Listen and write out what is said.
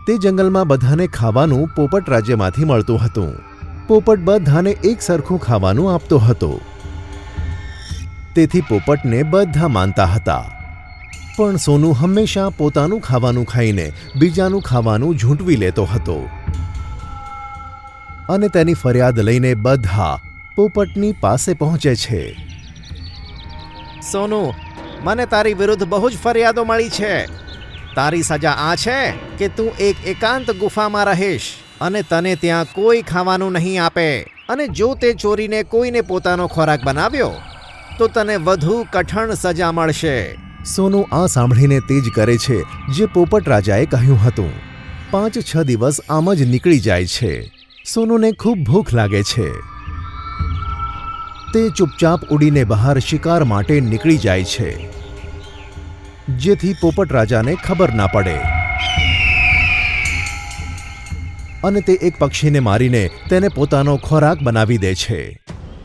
તે જંગલમાં બધાને ખાવાનું પોપટ રાજ્યમાંથી મળતું હતું. પોપટ બધાને એક સરખું ખાવાનું આપતો હતો. તેથી પોપટને બધા માનતા હતા. પણ સોનુ હંમેશા પોતાનું ખાવાનું ખાઈને બીજાનું ખાવાનું ઝૂંટવી લેતો હતો અને તેની ફરિયાદ લઈને બધા પોપટની પાસે પહોંચે છે. સોનુ, મને તારી વિરુદ્ધ બહુ જ ફરિયાદો મળી છે. તારી સજા આ છે કે તું એક એકાંત ગુફામાં રહીશ અને તને ત્યાં કોઈ ખાવાનું નહીં આપે, અને જો તે ચોરીને કોઈને પોતાનો ખોરાક બનાવ્યો તો તને વધુ કઠણ સજા મળશે. સોનુ આ સાંભળીને તે જ કરે છે જે પોપટ રાજાએ કહ્યું હતું. 5-6 દિવસ આમ જ નીકળી જાય છે. સોનુને ખૂબ ભૂખ લાગે છે. તે ચૂપચાપ ઉડીને બહાર શિકાર માટે નીકળી જાય છે, જેથી પોપટ રાજાને ખબર ના પડે, અને તે એક પક્ષીને મારીને તેને પોતાનો ખોરાક બનાવી દે છે.